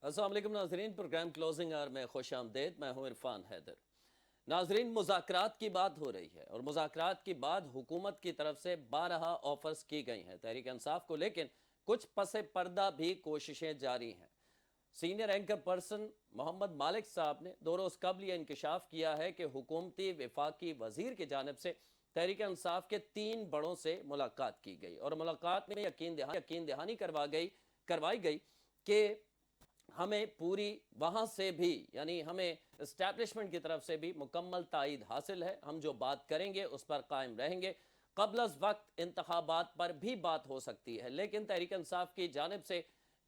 السلام علیکم ناظرین، پروگرام کلوزنگ آور میں خوش آمدید. میں ہوں عرفان حیدر. ناظرین، مذاکرات کی بات ہو رہی ہے اور مذاکرات کے بعد حکومت کی طرف سے بارہا آفرز کی گئی ہیں تحریک انصاف کو، لیکن کچھ پس پردہ بھی کوششیں جاری ہیں. سینئر اینکر پرسن محمد مالک صاحب نے 2 روز قبل یہ انکشاف کیا ہے کہ حکومتی وفاقی وزیر کی جانب سے تحریک انصاف کے 3 بڑوں سے ملاقات کی گئی اور ملاقات میں یقین دہانی کروائی گئی کہ ہمیں پوری وہاں سے بھی، یعنی ہمیں اسٹیبلشمنٹ کی طرف سے بھی مکمل تائید حاصل ہے. ہم جو بات کریں گے اس پر قائم رہیں گے. قبل از وقت انتخابات پر بھی بات ہو سکتی ہے، لیکن تحریک انصاف کی جانب سے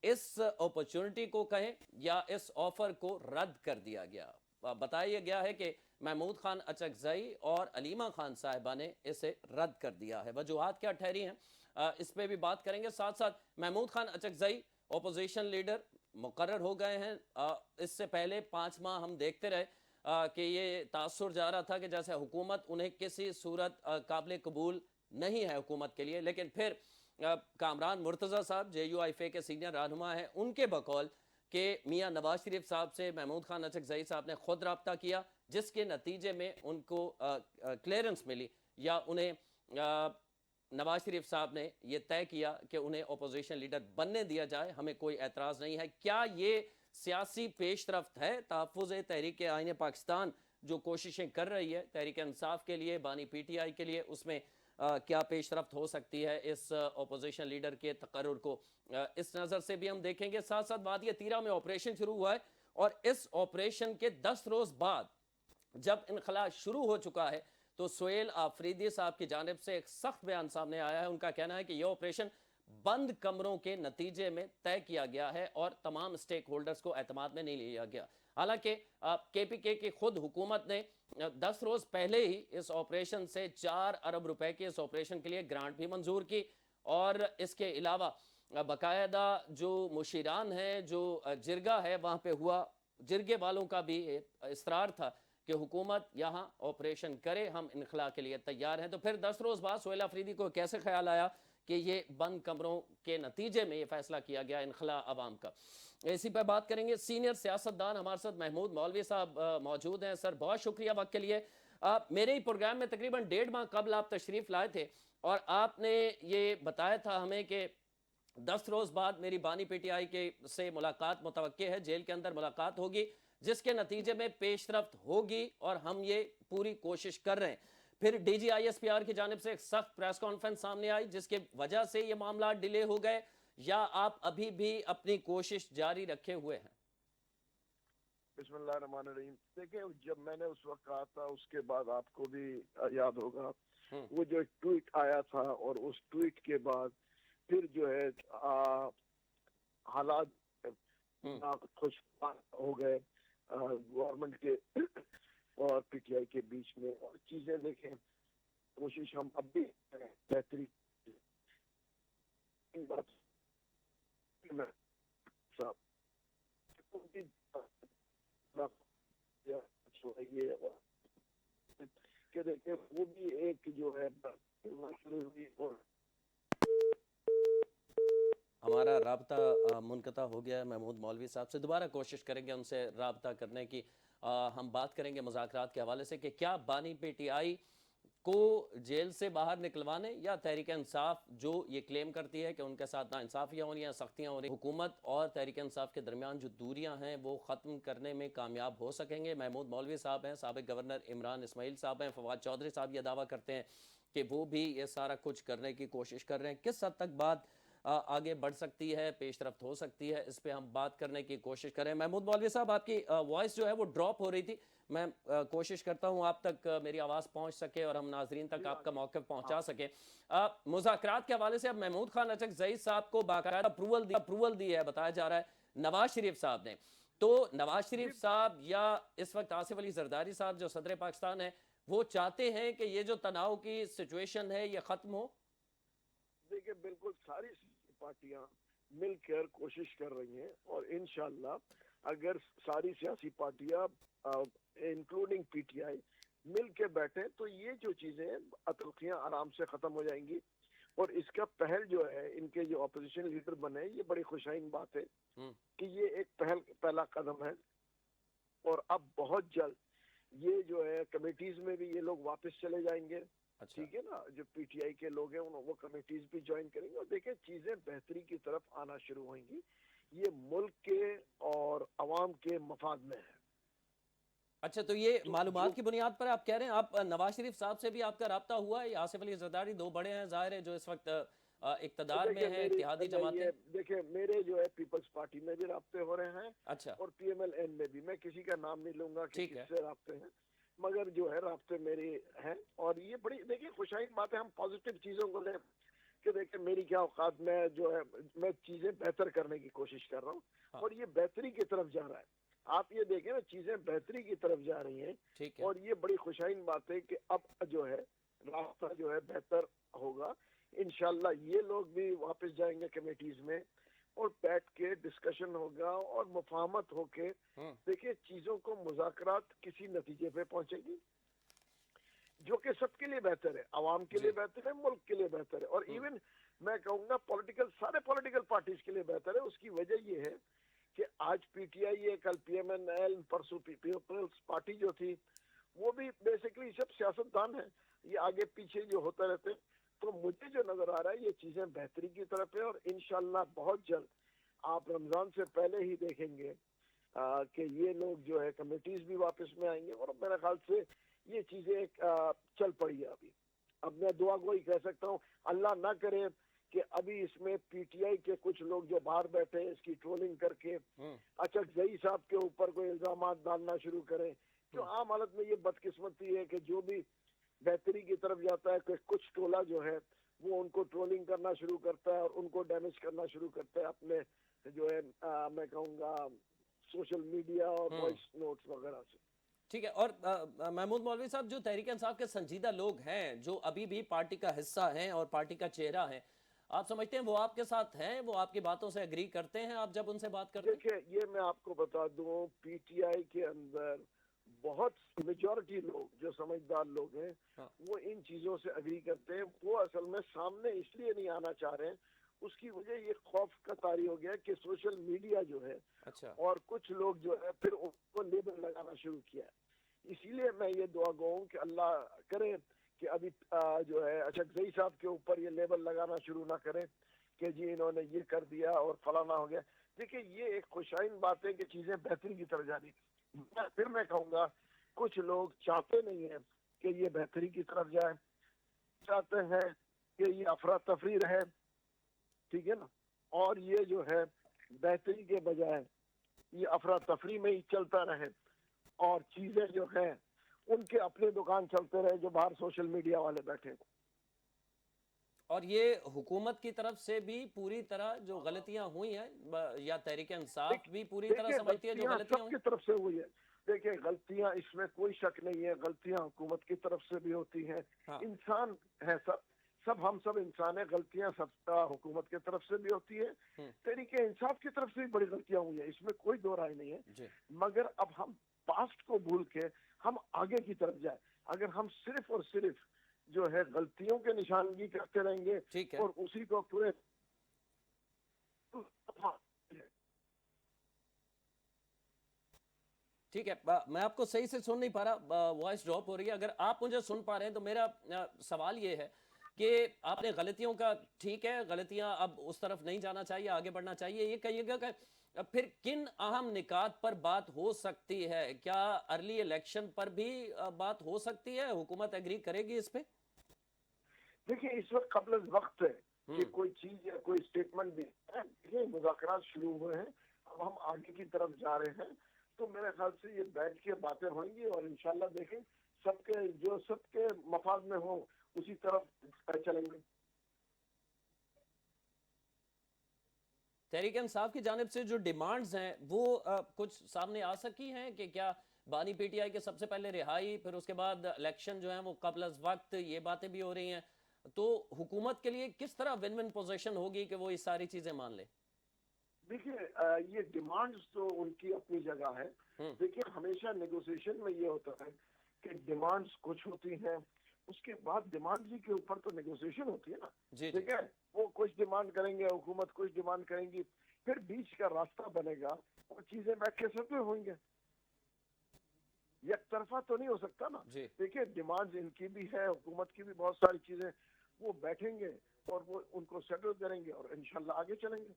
اس اپرچونٹی کو کہیں یا اس آفر کو رد کر دیا گیا. بتایا گیا ہے کہ محمود خان اچکزئی اور علیمہ خان صاحبہ نے اسے رد کر دیا ہے. وجوہات کیا ٹھہری ہیں اس پہ بھی بات کریں گے. ساتھ ساتھ محمود خان اچکزئی اپوزیشن لیڈر مقرر ہو گئے ہیں. اس سے پہلے 5 ماہ ہم دیکھتے رہے کہ یہ تاثر جا رہا تھا کہ جیسے حکومت انہیں کسی صورت قابل قبول نہیں ہے حکومت کے لیے، لیکن پھر کامران مرتضی صاحب جے یو آئی کے سینئر رہنما ہیں، ان کے بقول کہ میاں نواز شریف صاحب سے محمود خان اچکزئی صاحب نے خود رابطہ کیا، جس کے نتیجے میں ان کو کلیئرنس ملی یا انہیں نواز شریف صاحب نے یہ طے کیا کہ انہیں اپوزیشن لیڈر بننے دیا جائے. ہمیں کوئی اعتراض نہیں ہے. کیا یہ سیاسی پیش رفت ہے؟ تحفظ تحریک آئین پاکستان جو کوششیں کر رہی ہے تحریک انصاف کے لیے، بانی پی ٹی آئی کے لیے، اس میں کیا پیش رفت ہو سکتی ہے اس اپوزیشن لیڈر کے تقرر کو؟ اس نظر سے بھی ہم دیکھیں گے. ساتھ ساتھ وادی تیرہ میں آپریشن شروع ہوا ہے اور اس آپریشن کے 10 روز بعد جب انخلاء شروع ہو چکا ہے تو سہیل آفریدی صاحب کی جانب سے ایک سخت بیان سامنے آیا ہے. ان کا کہنا ہے کہ یہ آپریشن بند کمروں کے نتیجے میں طے کیا گیا ہے اور تمام سٹیک ہولڈرز کو اعتماد میں نہیں لیا گیا. حالانکہ کے پی کے کی خود حکومت نے 10 روز پہلے ہی اس آپریشن سے 4 ارب روپے کی اس آپریشن کے لیے گرانٹ بھی منظور کی، اور اس کے علاوہ باقاعدہ جو مشیران ہیں، جو جرگہ ہے وہاں پہ ہوا، جرگے والوں کا بھی اصرار تھا کہ حکومت یہاں آپریشن کرے، ہم انخلاء کے لیے تیار ہیں. تو پھر 10 روز بعد سہیل آفریدی کو کیسے خیال آیا کہ یہ بند کمروں کے نتیجے میں یہ فیصلہ کیا گیا انخلاء عوام کا؟ اسی پہ بات کریں گے. سینئر سیاستدان ہمارے ساتھ محمود مولوی صاحب موجود ہیں. سر بہت شکریہ وقت کے لیے. میرے ہی پروگرام میں تقریباً 1.5 ماہ قبل آپ تشریف لائے تھے اور آپ نے یہ بتایا تھا ہمیں کہ 10 روز بعد میری بانی پی ٹی آئی کے سے ملاقات متوقع ہے، جیل کے اندر ملاقات ہوگی جس کے نتیجے میں پیش رفت ہوگی اور ہم یہ پوری کوشش کر رہے ہیں. پھر D G I S P R کی جانب سے ایک سخت پریس کانفرنس سامنے آئی جس کی وجہ سے یہ معاملات ڈیلے ہو گئے، یا آپ ابھی بھی اپنی کوشش جاری رکھے ہوئے ہیں؟ بسم اللہ الرحمن الرحیم. دیکھیں، جب میں نے اس وقت کہا تھا، اس کے بعد آپ کو بھی یاد ہوگا وہ جو ٹویٹ آیا تھا، اور اس ٹویٹ کے بعد پھر جو ہے حالات خوش ہو گئے گورنمنٹ کے اور پی ٹی آئی کے بیچ میں، اور چیزیں دیکھیں کوشش ہم اب بھی بہتری کہ دیکھیں وہ بھی ایک جو ہے ہمارا رابطہ منقطع ہو گیا ہے محمود مولوی صاحب سے. دوبارہ کوشش کریں گے ان سے رابطہ کرنے کی. ہم بات کریں گے مذاکرات کے حوالے سے کہ کیا بانی پی ٹی آئی کو جیل سے باہر نکلوانے یا تحریک انصاف جو یہ کلیم کرتی ہے کہ ان کے ساتھ ناانصافیاں ہو رہی ہیں، سختیاں ہو رہی ہیں، حکومت اور تحریک انصاف کے درمیان جو دوریاں ہیں وہ ختم کرنے میں کامیاب ہو سکیں گے؟ محمود مولوی صاحب ہیں، سابق گورنر عمران اسماعیل صاحب ہیں، فواد چودھری صاحب یہ دعویٰ کرتے ہیں کہ وہ بھی یہ سارا کچھ کرنے کی کوشش کر رہے ہیں. کس حد تک بات آگے بڑھ سکتی ہے، پیش رفت ہو سکتی ہے؟ اس پہ ہم بات کرنے کی کوشش کریں. محمود مولوی صاحب، آپ کی وائس جو ہے وہ ڈراپ ہو رہی تھی. میں کوشش کرتا ہوں آپ تک میری آواز پہنچ سکے اور ہم ناظرین تک آپ کا موقف پہنچا سکیں. مذاکرات کے حوالے سے اب محمود خان اچکزئی صاحب کو باقاعدہ اپروول دی ہے، بتایا جا رہا ہے نواز شریف صاحب نے. تو نواز شریف صاحب یا اس وقت آصف علی زرداری صاحب جو صدر پاکستان ہیں، وہ چاہتے ہیں کہ یہ جو تناؤ کی سچویشن ہے یہ ختم ہو؟ دیکھیں، بالکل ساری پارٹیاں مل کر کوشش کر رہی ہیں، اور انشاءاللہ اگر ساری سیاسی پارٹیاں انکلوڈنگ پی ٹی آئی مل کے بیٹھیں تو یہ جو چیزیں اترقیاں آرام سے ختم ہو جائیں گی. اور اس کا پہل جو ہے ان کے جو اپوزیشن لیڈر بنے یہ بڑی خوشائن بات ہے کہ یہ ایک پہلا قدم ہے، اور اب بہت جلد یہ جو ہے کمیٹیز میں بھی یہ لوگ واپس چلے جائیں گے، ٹھیک ہے نا، جو پی ٹی آئی کے لوگ ہیں وہ کمیٹیز بھی جوائن کریں گے، اور دیکھیں چیزیں بہتری کی طرف آنا شروع ہوئیں گی، یہ ملک کے اور عوام کے مفاد میں ہے۔ اچھا، تو یہ معلومات کی بنیاد پر آپ کہہ رہے ہیں، آپ نواز شریف صاحب سے بھی آپ کا رابطہ ہوا ہے؟ آصف علی زرداری دو بڑے ہیں ظاہر ہے جو اس وقت اقتدار میں ہیں، اتحادی جماعتیں۔ دیکھیں میرے جو ہے پیپلز پارٹی میں بھی رابطے ہو رہے ہیں، اچھا، اور پی ایم ایل این میں بھی، میں کسی کا نام نہیں لوں گا کہ ٹھیک ہے، کس سے رابطے ہیں، مگر جو ہے رابطے میرے ہیں، اور یہ بڑی دیکھیں خوشائن بات ہے، ہم پازیٹیو چیزوں کو لیں کہ دیکھیں میری کیا اوقات میں جو ہے میں چیزیں بہتر کرنے کی کوشش کر رہا ہوں، اور یہ بہتری کی طرف جا رہا ہے، آپ یہ دیکھیں نا چیزیں بہتری کی طرف جا رہی ہیں، ٹھیک ہے، اور یہ بڑی خوشائن بات ہے کہ اب جو ہے راستہ جو ہے بہتر ہوگا، انشاءاللہ یہ لوگ بھی واپس جائیں گے کمیٹیز میں، اور بیٹھ کے ڈسکشن ہوگا اور مفاہمت ہو کے دیکھیں چیزوں کو مذاکرات کسی نتیجے پہ پہنچے گی جو کہ سب کے لیے بہتر ہے، عوام کے لیے بہتر ہے، ملک کے لیے بہتر ہے، اور ایون میں کہوں گا سارے پولیٹیکل پارٹیز کے لیے بہتر ہے۔ اس کی وجہ یہ ہے کہ آج پی ٹی آئی ہے، کل پی ایم این ایل، پرسوں پیپلز پارٹی جو تھی، وہ بھی بیسکلی سب سیاستدان ہیں، یہ آگے پیچھے جو ہوتا رہتے ہیں، تو مجھے جو نظر آ رہا ہے یہ چیزیں بہتری کی طرف ہے، اور انشاءاللہ بہت جلد آپ رمضان سے پہلے ہی دیکھیں گے کہ یہ لوگ جو ہے کمیٹیز بھی واپس میں آئیں گے، اور میرے خیال سے یہ چیزیں چل پڑی ہے ابھی۔ اب میں دعا گوئی کہہ سکتا ہوں، اللہ نہ کرے کہ ابھی اس میں پی ٹی آئی کے کچھ لوگ جو باہر بیٹھے ہیں اس کی ٹرولنگ کر کے اچک زئی صاحب کے اوپر کوئی الزامات ڈالنا شروع کریں، جو عام حالت میں یہ بدقسمتی ہے کہ جو بھی بہتری کی طرف جاتا ہے کہ کچھ ٹولہ جو ہے وہ ان کو ٹرولنگ کرنا شروع کرتا ہے اور ان کو ڈیمیج کرنا شروع کرتا ہے اپنے جو ہے میں کہوں گا سوشل میڈیا اور وائس نوٹس وغیرہ سے۔ ٹھیک ہے، اور محمود مولوی صاحب جو تحریک انصاف کے سنجیدہ لوگ ہیں جو ابھی بھی پارٹی کا حصہ ہیں اور پارٹی کا چہرہ ہیں، آپ سمجھتے ہیں وہ آپ کے ساتھ ہیں، وہ آپ کی باتوں سے اگری کرتے ہیں آپ جب ان سے بات کرتے ہیں؟ دیکھیں یہ میں آپ کو بتا دوں، پی ٹی آئی کے اندر بہت میجورٹی لوگ جو سمجھدار لوگ ہیں وہ ان چیزوں سے اگری کرتے ہیں، وہ اصل میں سامنے اس لیے نہیں آنا چاہ رہے ہیں، اس کی وجہ یہ خوف کا طاری ہو گیا کہ سوشل میڈیا جو ہے اور کچھ لوگ جو ہے پھر ان کو لیبل لگانا شروع کیا ہے، اسی لیے میں یہ دعا گو ہوں کہ اللہ کرے کہ ابھی جو ہے اچک زئی صاحب کے اوپر یہ لیبل لگانا شروع نہ کریں کہ جی انہوں نے یہ کر دیا اور فلانا ہو گیا۔ دیکھیں یہ ایک خوشائن بات ہے کہ چیزیں بہتری کی طرف جا رہی، پھر میں کہوں گا کچھ لوگ چاہتے نہیں ہیں کہ یہ بہتری کی طرف جائے، چاہتے ہیں کہ یہ افراتفری رہے، ٹھیک ہے نا، اور یہ جو ہے بہتری کے بجائے یہ افراتفری میں ہی چلتا رہے، اور چیزیں جو ہیں ان کے اپنے دکان چلتے رہے جو باہر سوشل میڈیا والے بیٹھے۔ اور یہ حکومت کی طرف سے بھی پوری طرح جو غلطیاں ہوئی ہیں یا تحریک انصاف بھی پوری طرح سمجھتی ہے جو غلطیاں سب کی طرف سے ہوئی ہے، دیکھیں غلطیاں اس میں کوئی شک نہیں ہے، غلطیاں حکومت کی طرف سے بھی ہوتی ہیں، انسان ہے ہم سب انسان ہیں، غلطیاں سب حکومت کی طرف سے بھی ہوتی ہے، تحریک انصاف کی طرف سے بھی بڑی غلطیاں ہوئی ہیں، اس میں کوئی دو رائے نہیں ہے، مگر اب ہم پاسٹ کو بھول کے ہم آگے کی طرف جائیں، اگر ہم صرف اور صرف جو ہے غلطیوں کے نشاندہی کرتے رہیں گے اور اسی کو پورے ٹھیک ہے، میں آپ کو صحیح سے سن نہیں پا رہا، وائس ڈراپ ہو رہی ہے، اگر آپ مجھے سن پا رہے ہیں تو میرا سوال یہ ہے کہ آپ نے غلطیوں کا ٹھیک ہے، غلطیاں اب اس طرف نہیں جانا چاہیے، آگے بڑھنا چاہیے، یہ کہیے گا کہ پھر کن اہم نکات پر بات ہو سکتی ہے؟ کیا ارلی الیکشن پر بھی بات ہو سکتی ہے؟ حکومت ایگری کرے گی اس پہ؟ دیکھیں اس وقت قبل از وقت ہے کہ کوئی چیز یا کوئی سٹیٹمنٹ بھی ہے، مذاکرات شروع ہوئے ہیں، اب ہم آگے کی طرف جا رہے ہیں، تو میرے خیال سے یہ بیٹھ کے باتیں ہوئیں گی اور انشاءاللہ دیکھیں سب کے مفاد میں ہوں اسی طرف چلیں گے۔ تحریک انصاف کی جانب سے جو ڈیمانڈز ہیں وہ کچھ سامنے آ سکی ہیں کہ کیا بانی پی ٹی آئی کے سب سے پہلے رہائی، پھر اس کے بعد الیکشن جو ہیں وہ قبل از وقت، یہ باتیں بھی ہو رہی ہیں، تو حکومت کے لیے کس طرح ون ون پوزیشن ہوگی کہ وہ یہ ساری چیزیں مان لے؟ دیکھیے یہ ڈیمانڈز تو ان کی اپنی جگہ ہے، دیکھیے ہمیشہ نیگوسیشن میں یہ ہوتا ہے کہ ڈیمانڈز کچھ ہوتی ہیں، اس کے بعد ڈیمانڈ کے اوپر تو نیگوسیشن ہوتی ہے نا. جی ٹھیک ہے, وہ کچھ ڈیمانڈ کریں گے, حکومت کچھ ڈیمانڈ کریں گی, پھر بیچ کا راستہ بنے گا اور چیزیں بیٹھ کے سب ہوئیں گے. یک طرفہ تو نہیں ہو سکتا نا. دیکھیے ڈیمانڈ ان کی بھی ہے, حکومت کی بھی بہت ساری چیزیں, وہ بیٹھیں گے اور وہ ان کو سیٹل کریں گے اور انشاءاللہ آگے چلیں گے.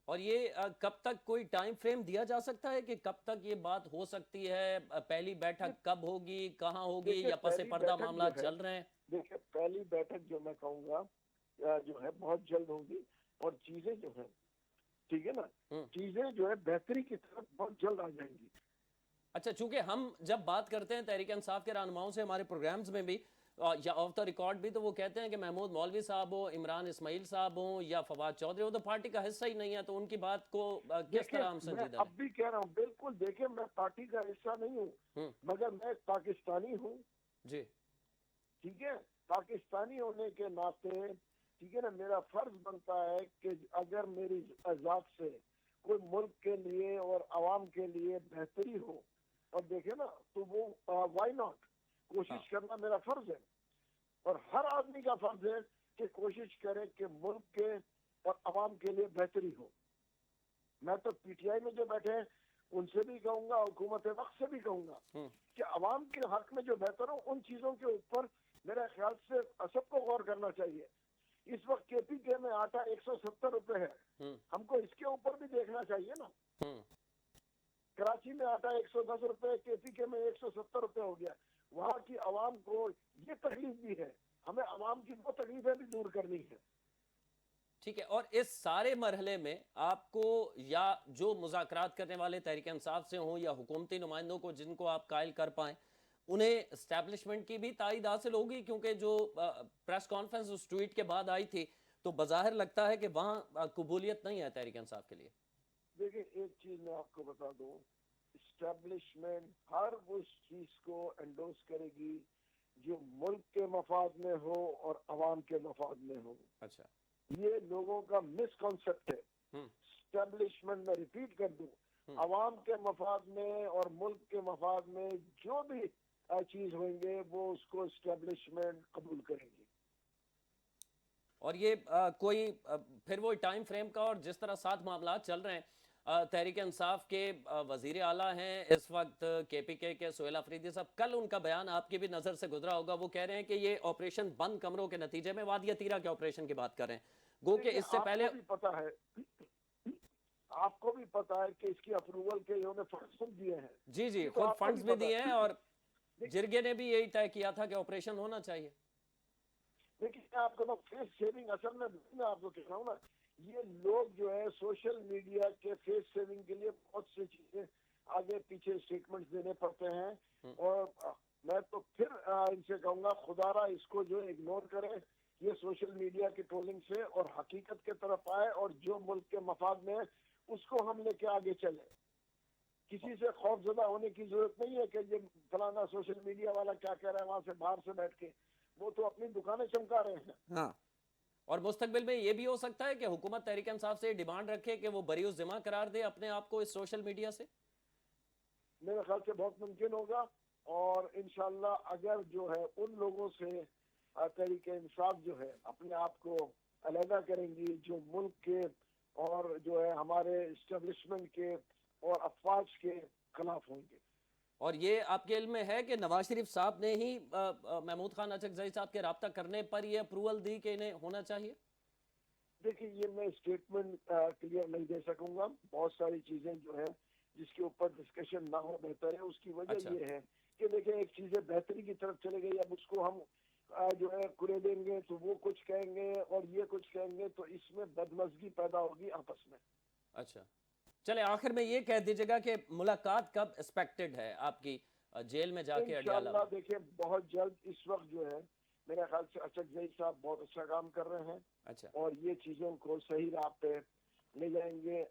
اور یہ کب تک کوئی ٹائم فریم دیا جا سکتا ہے کہ کب تک یہ بات ہو سکتی ہے؟ پہلی بیٹھک کب ہوگی, کہاں ہوگی, یا پس پردہ معاملات چل رہے ہیں؟ دیکھیں پہلی بیٹھک جو میں کہوں گا جو ہے بہت جلد ہوگی, اور چیزیں جو ہیں ٹھیک ہے نا, چیزیں جو ہے بہتری کی طرف بہت جلد آ جائیں گی. اچھا, چونکہ ہم جب بات کرتے ہیں تحریک انصاف کے رہنماؤں سے ہمارے پروگرامز میں بھی یا آف دا ریکارڈ بھی, تو وہ کہتے ہیں کہ محمود مولوی صاحب ہو, عمران اسماعیل صاحب ہوں یا فواد چودھری, وہ تو پارٹی کا حصہ ہی نہیں ہے, تو ان کی بات کو کس طرح ہم سنجیدہ لیں؟ اب بھی کہہ رہا ہوں, بالکل دیکھیں میں پارٹی کا حصہ نہیں ہوں, مگر میں پاکستانی ہوں. جی ٹھیک ہے, پاکستانی ہونے کے ناطے ٹھیک ہے نا, میرا فرض بنتا ہے کہ اگر میری ذات سے کوئی ملک کے لیے اور عوام کے لیے بہتری ہو, اور دیکھیں نا تو وہ وائی ناٹ, کوشش کرنا میرا فرض ہے, اور ہر آدمی کا فرض ہے کہ کوشش کرے کہ ملک کے اور عوام کے لیے بہتری ہو. میں تو پی ٹی آئی میں جو بیٹھے ہیں ان سے بھی کہوں گا, حکومت وقت سے بھی کہوں گا کہ عوام کے حق میں جو بہتر ہو ان چیزوں کے اوپر میرے خیال سے سب کو غور کرنا چاہیے. اس وقت کے پی کے میں آٹا 170 روپے ہے, ہم کو اس کے اوپر بھی دیکھنا چاہیے نا. کراچی میں آٹا 110 روپے, کے پی کے میں 170 روپے ہو گیا. وہاں کی عوام کو یہ تکلیف بھی ہے, ہمیں عوام کی وہ تکلیفیں بھی دور کرنی ہے. ٹھیک ہے, اور اس سارے مرحلے میں آپ کو یا جو مذاکرات کرنے والے تحریک انصاف سے ہوں یا حکومتی نمائندوں کو جن کو آپ قائل کر پائیں, انہیں اسٹیبلشمنٹ کی بھی تائید حاصل ہوگی؟ کیونکہ جو پریس کانفرنس اس ٹویٹ کے بعد آئی تھی تو بظاہر لگتا ہے کہ وہاں قبولیت نہیں ہے تحریک انصاف کے لیے. دیکھیں ایک چیز میں آپ کو بتا دوں, اسٹیبلشمنٹ ہر اس چیز کو انڈورس کرے گی جو ملک کے مفاد میں ہو اور عوام کے مفاد میں ہو. اچھا, یہ لوگوں کا مس کانسیپٹ ہے. اسٹیبلشمنٹ میں ریپیٹ کر دوں, عوام کے مفاد میں اور ملک کے مفاد میں جو بھی چیز ہوئیں گے وہ اس کو اسٹیبلشمنٹ قبول کریں گی. اور یہ کوئی پھر وہ ٹائم فریم کا, اور جس طرح ساتھ معاملات چل رہے ہیں, تحریک انصاف کے وزیر اعلیٰ ہیں اس وقت کے پی کے سہیل آفریدی صاحب, کل ان کا بیان آپ کی بھی نظر سے گزرا ہوگا, وہ کہہ رہے ہیں کہ یہ آپریشن بند کمروں کے نتیجے میں وادی تیرا کے آپریشن کی بات کر رہے ہیں, گو کہ اس سے پہلے آپ کو بھی پتا ہے کہ اس کی اپروول کے انہوں نے فنڈز دیے ہیں. جی خود فنڈز بھی دیے ہیں, اور جرگے نے بھی یہی طے کیا تھا کہ آپریشن ہونا چاہیے. لیکن آپ کو فیس سیونگ اصل میں آپ کو کہہ رہا ہوں نا, یہ لوگ جو ہے سوشل میڈیا کے فیس سیونگ کے لیے بہت سی چیزیں آگے پیچھے اسٹیٹمنٹس دینے پڑتے ہیں, اور میں تو پھر ان سے کہوں گا خدا را اس کو جو اگنور کرے, یہ سوشل میڈیا کی ٹرولنگ سے, اور حقیقت کے طرف آئے, اور جو ملک کے مفاد میں اس کو ہم لے کے آگے چلے. کسی سے خوف زدہ ہونے کی ضرورت نہیں ہے کہ یہ فلانا سوشل میڈیا والا کیا کہہ رہا ہے وہاں سے باہر سے بیٹھ کے, وہ تو اپنی دکانیں چمکا رہے ہیں. ہاں, اور مستقبل میں یہ بھی ہو سکتا ہے کہ حکومت تحریک انصاف سے ڈیمانڈ رکھے کہ وہ بری الذمہ قرار دے اپنے آپ کو اس سوشل میڈیا سے. میرے خیال سے بہت ممکن ہوگا, اور انشاءاللہ اگر جو ہے ان لوگوں سے تحریک انصاف جو ہے اپنے آپ کو علیحدہ کریں گی جو ملک کے اور جو ہے ہمارے اسٹیبلشمنٹ کے اور افواج کے خلاف ہوں گے. اور یہ آپ کے علم میں ہے کہ نواز شریف صاحب نے ہی محمود خان اچکزئی صاحب کے رابطہ کرنے پر یہ اپروول دی کہ انہیں ہونا چاہیے؟ دیکھیں یہ میں اسٹیٹمنٹ کلیئر نہیں دے سکوں گا, بہت ساری چیزیں جو ہے جس کے اوپر ڈسکشن نہ ہو بہتر ہے. اس کی وجہ یہ ہے کہ دیکھیں ایک چیزیں بہتری کی طرف چلے گئی, اب اس کو ہم جو ہے کرے دیں گے تو وہ کچھ کہیں گے اور یہ کچھ کہیں گے, تو اس میں بدمزگی پیدا ہوگی آپس میں. اچھا, چلے آخر میں یہ کہہ دیجیے گا کہ ملاقات کب ایکسپیکٹڈ ہے آپ کی جیل میں جا کے؟ انشاءاللہ دیکھیں بہت جلد. اس وقت جو ہے میرے خیال سے اچکزئی صاحب بہت اچھا کام کر رہے ہیں, اور یہ چیزوں کو صحیح راہ پہ لے جائیں گے.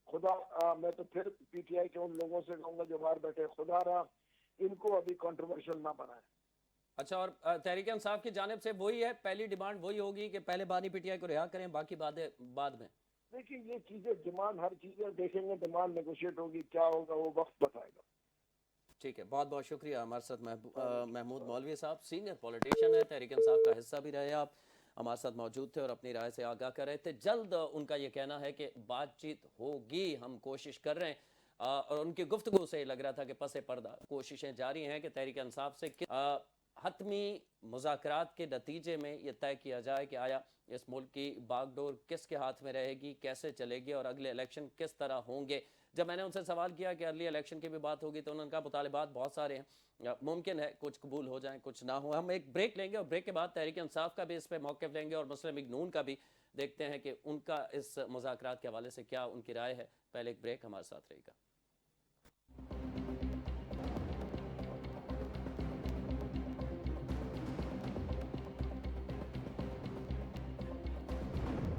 خدا میں تو پھر پی ٹی آئی کے ان لوگوں سے کہوں گا جو باہر بیٹھے, خدا را ان کو ابھی کنٹروورشل نہ بنائے. اچھا, اور تحریک انصاف کی جانب سے وہی ہے, پہلی ڈیمانڈ وہی ہوگی کہ پہلے بانی پی ٹی آئی کو رہا کریں, باقی بعد میں؟ دیکھیں یہ چیزیں ڈیمانڈ ہر چیزیں دیکھیں گے, ڈیمانڈ نیگوشیٹ ہوگی, کیا ہوگا وہ وقت بتائے گا. ٹھیک ہے، بہت بہت شکریہ ہمارے ساتھ محمود مولوی صاحب، سینئر پولیٹیشین ہے، تحریک انصاف کا حصہ بھی رہے آپ، ہمارے ساتھ موجود تھے اور اپنی رائے سے آگاہ کر رہے تھے. جلد ان کا یہ کہنا ہے کہ بات چیت ہوگی، ہم کوشش کر رہے ہیں، اور ان کی گفتگو سے لگ رہا تھا کہ پس پردہ کوششیں جاری ہیں کہ تحریک انصاف سے حتمی مذاکرات کے نتیجے میں یہ طے کیا جائے کہ آیا اس ملک کی باغ ڈور کس کے ہاتھ میں رہے گی، کیسے چلے گی اور اگلے الیکشن کس طرح ہوں گے. جب میں نے ان سے سوال کیا کہ ارلی الیکشن کی بھی بات ہوگی تو انہوں نے کہا مطالبات بہت سارے ہیں، ممکن ہے کچھ قبول ہو جائیں کچھ نہ ہو. ہم ایک بریک لیں گے اور بریک کے بعد تحریک انصاف کا بھی اس پہ موقف لیں گے اور مسلم لیگ نون کا بھی دیکھتے ہیں کہ ان کا اس مذاکرات کے حوالے سے کیا ان کی رائے ہے. پہلے ایک بریک، ہمارے ساتھ رہے گا.